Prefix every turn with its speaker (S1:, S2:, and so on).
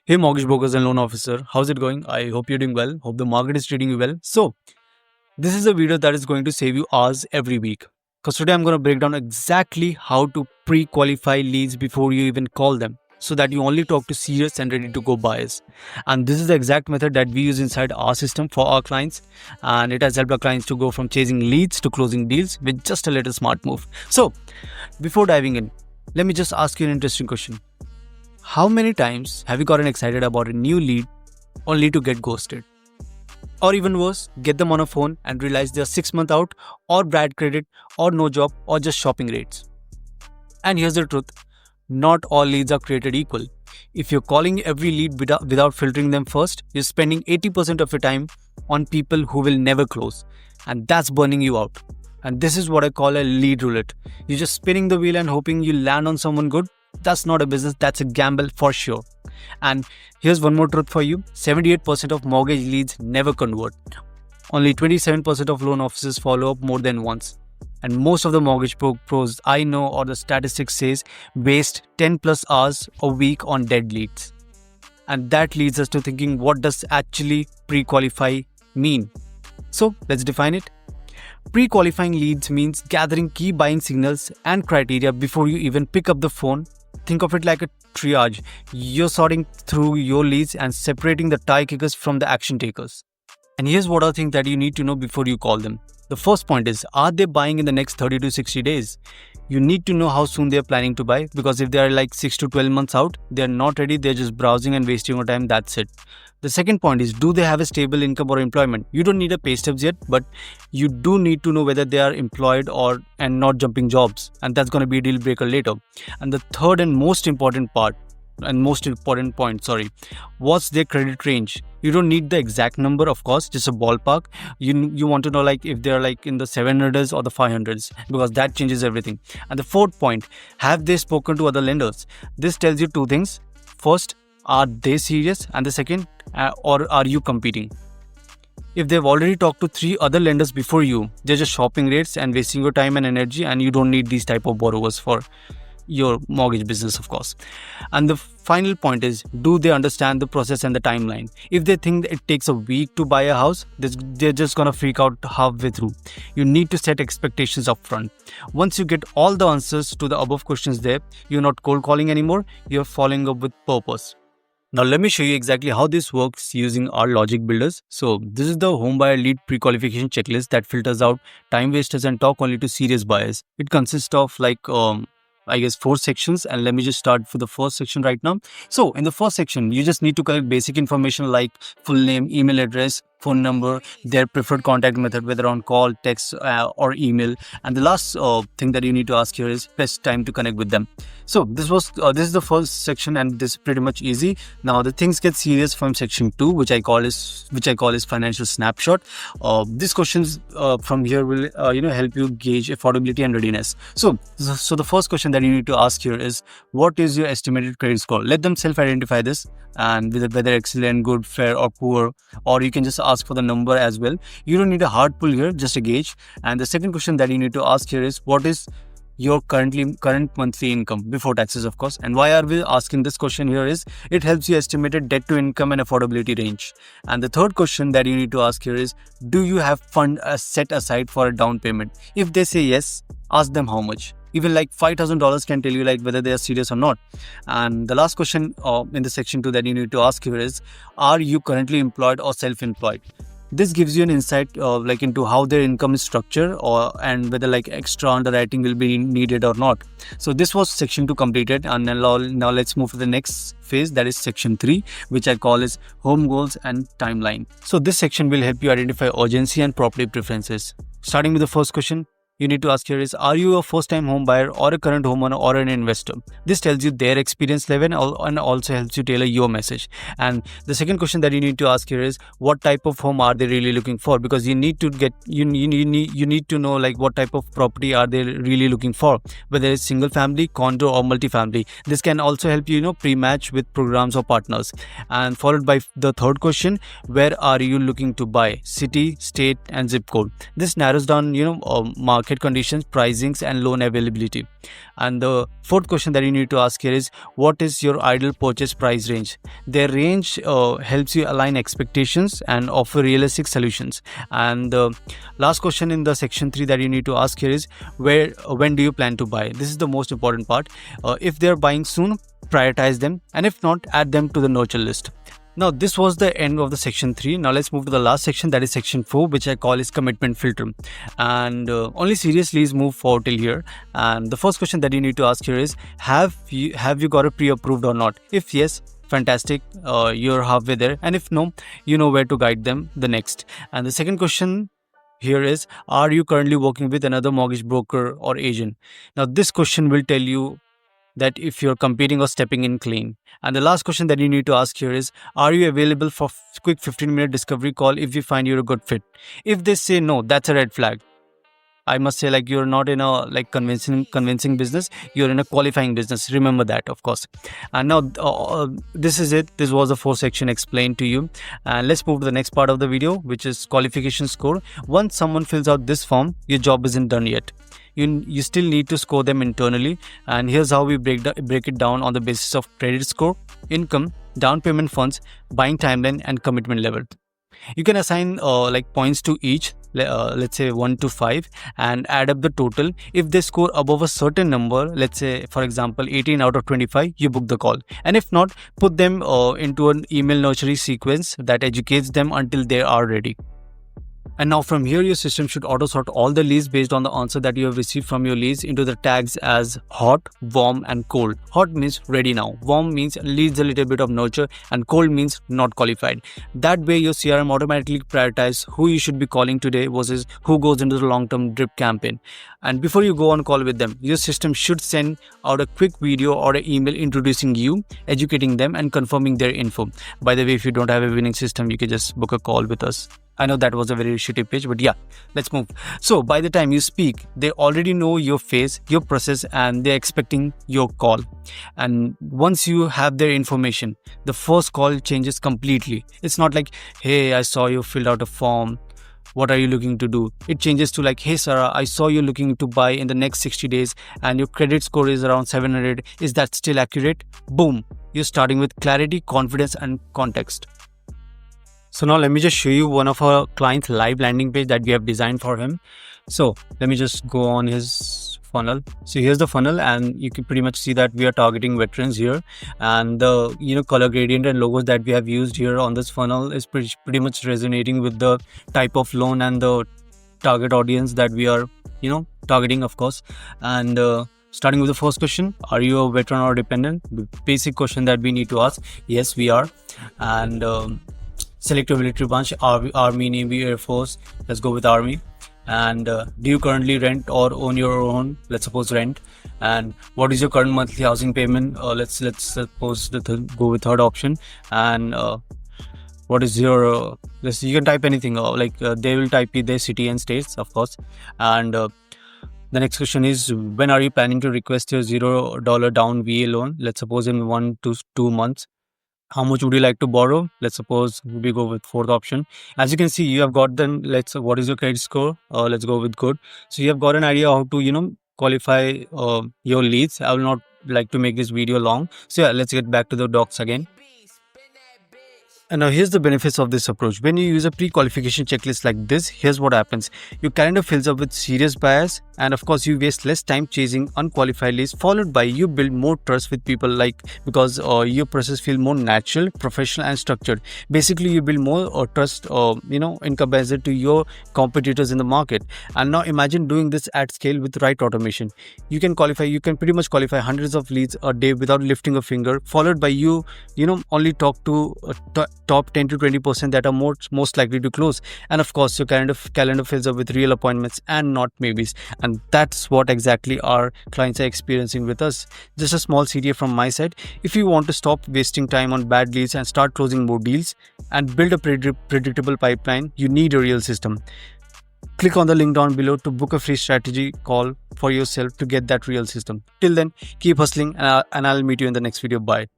S1: Hey, mortgage brokers and loan officer, how's it going? I hope you're doing well. Hope the market is treating you well. So, this is a video that is going to save you hours every week. Because today I'm going to break down exactly how to pre qualify leads before you even call them so that you only talk to serious and ready to go buyers. And this is the exact method that we use inside our system for our clients. And it has helped our clients to go from chasing leads to closing deals with just a little smart move. So, before diving in, let me just ask you an interesting question. How many times have you gotten excited about a new lead only to get ghosted? Or even worse, get them on a phone and realize they're 6 months out, or bad credit, or no job, or just shopping rates. And here's the truth, not all leads are created equal. If you're calling every lead without filtering them first, you're spending 80% of your time on people who will never close. And that's burning you out. And this is what I call a lead roulette. You're just spinning the wheel and hoping you land on someone good. That's not a business, that's a gamble for sure. And here's one more truth for you, 78% of mortgage leads never convert. Only 27% of loan officers follow up more than once. And most of the mortgage pros I know, or the statistics says, waste 10 plus hours a week on dead leads. And that leads us to thinking, what does actually pre-qualify mean? So let's define it. Pre-qualifying leads means gathering key buying signals and criteria before you even pick up the phone. Think of it like a triage. You're sorting through your leads and separating the tie kickers from the action takers. And here's what I think that you need to know before you call them. The first point is, are they buying in the next 30 to 60 days? You need to know how soon they're planning to buy, because if they are like 6 to 12 months out, they're not ready, they're just browsing and wasting your time, that's it. The second point is, do they have a stable income or employment? You don't need a pay stubs yet, but you do need to know whether they are employed and not jumping jobs, and that's going to be a deal breaker later. And the third and most important point, what's their credit range? You don't need the exact number, of course, just a ballpark. You want to know like if they're like in the 700s or the 500s, because that changes everything. And the fourth point, have they spoken to other lenders? This tells you two things. First, are they serious? And the second, or are you competing? If they've already talked to 3 other lenders before you, they're just shopping rates and wasting your time and energy, and you don't need these type of borrowers for your mortgage business, of course. And the final point is, do they understand the process and the timeline? If they think it takes a week to buy a house, they're just gonna freak out halfway through. You need to set expectations up front. Once you get all the answers to the above questions there, you're not cold calling anymore, you're following up with purpose. Now let me show you exactly how this works using our logic builders. So this is the home buyer lead pre-qualification checklist that filters out time wasters and talk only to serious buyers. It consists of like 4 sections, and let me just start for the first section right now. So in the first section, you just need to collect basic information like full name, email address, phone number, their preferred contact method, whether on call, text, or email. And the last thing that you need to ask here is best time to connect with them. So this is the first section, and this is pretty much easy. Now the things get serious from section 2, which I call is financial snapshot. These questions from here will help you gauge affordability and readiness. So the first question that you need to ask here is, what is your estimated credit score? Let them self-identify this, and whether excellent, good, fair, or poor, or you can just ask for the number as well. You don't need a hard pull here, just a gauge. And the second question that you need to ask here is, what is your current monthly income before taxes, of course. And why are we asking this question here is, it helps you estimate a debt to income and affordability range. And the third question that you need to ask here is, do you have fund set aside for a down payment? If they say yes, ask them how much. Even like $5,000 can tell you like whether they are serious or not. And the last question in the section 2 that you need to ask here is, are you currently employed or self-employed? This gives you an insight into how their income is structured, and whether like extra underwriting will be needed or not. So this was section 2 completed, and now let's move to the next phase, that is section 3, which I call is home goals and timeline. So this section will help you identify urgency and property preferences. Starting with the first question, you need to ask here is, are you a first-time home buyer or a current homeowner or an investor? This tells you their experience level and also helps you tailor your message. And the second question that you need to ask here is, what type of home are they really looking for? Because you need to get you need to know like what type of property are they really looking for, whether it's single family, condo, or multifamily. This can also help you pre-match with programs or partners. And followed by the third question, where are you looking to buy? City, state, and zip code. This narrows down market market conditions, pricings, and loan availability. And the fourth question that you need to ask here is, what is your ideal purchase price range? Their range helps you align expectations and offer realistic solutions. And the last question in the section 3 that you need to ask here is, when do you plan to buy? This is the most important part. If they're buying soon, prioritize them, and if not, add them to the nurture list. Now, this was the end of the section 3. Now let's move to the last section, that is section 4, which I call is commitment filter. And only serious leads move forward till here. And the first question that you need to ask here is, have you got a pre-approved or not? If yes, fantastic, you're halfway there. And if no, you know where to guide them the next. And the second question here is, are you currently working with another mortgage broker or agent? Now, this question will tell you that if you're competing or stepping in clean. And the last question that you need to ask here is, are you available for quick 15-minute discovery call if you find you're a good fit? If they say no, that's a red flag. I must say, like, you're not in a convincing business, you're in a qualifying business. Remember that, of course. And now this is it. This was the 4th section explained to you. And let's move to the next part of the video, which is qualification score. Once someone fills out this form, your job isn't done yet. You still need to score them internally, and here's how we break it down on the basis of credit score, income, down payment funds, buying timeline, and commitment level. You can assign points to each, let's say 1 to 5, and add up the total. If they score above a certain number, let's say for example 18 out of 25, you book the call. And if not, put them into an email nurturing sequence that educates them until they are ready. And now from here, your system should auto sort all the leads based on the answer that you have received from your leads into the tags as hot, warm, and cold. Hot means ready now, warm means needs a little bit of nurture, and cold means not qualified. That way your CRM automatically prioritizes who you should be calling today versus who goes into the long-term drip campaign. And before you go on call with them, your system should send out a quick video or an email introducing you, educating them, and confirming their info. By the way, if you don't have a winning system, you can just book a call with us. I know that was a very shitty pitch, but yeah, let's move. So by the time you speak, they already know your face, your process, and they're expecting your call. And once you have their information, the first call changes completely. It's not like, hey, I saw you filled out a form, what are you looking to do? It changes to like, hey Sarah, I saw you looking to buy in the next 60 days and your credit score is around 700. Is that still accurate? Boom. You're starting with clarity, confidence, and context. So now let me just show you one of our client's live landing page that we have designed for him. So let me just go on his funnel. So here's the funnel, and you can pretty much see that we are targeting veterans here, and the color gradient and logos that we have used here on this funnel is pretty much resonating with the type of loan and the target audience that we are targeting, of course. And starting with the first question, are you a veteran or dependent? The basic question that we need to ask. Yes, we are. And select your military branch, Army, Navy, Air Force. Let's go with Army. And do you currently rent or own your own? Let's suppose rent. And what is your current monthly housing payment? Let's suppose go with third option. And what is your you can type anything, they will type their city and states, of course. And the next question is, when are you planning to request your $0 down VA loan? Let's suppose in 1 to 2 months. How much would you like to borrow? Let's suppose we go with fourth option. As you can see, you have got then, what is your credit score? Let's go with good. So you have got an idea how to, qualify your leads. I will not like to make this video long. So yeah, let's get back to the docs again. And now here's the benefits of this approach. When you use a pre-qualification checklist like this, here's what happens. Your calendar fills up with serious buyers, and of course you waste less time chasing unqualified leads, followed by you build more trust with people, because your process feels more natural, professional, and structured. Basically you build more trust in comparison to your competitors in the market. And now imagine doing this at scale with right automation. You can pretty much qualify hundreds of leads a day without lifting a finger, followed by you only talk to top 10 to 20% that are most likely to close. And of course your calendar fills up with real appointments and not maybes. And that's what exactly our clients are experiencing with us. Just a small CTA from my side. If you want to stop wasting time on bad leads and start closing more deals and build a predictable pipeline, you need a real system. Click on the link down below to book a free strategy call for yourself to get that real system. Till then, keep hustling, and I'll meet you in the next video. Bye.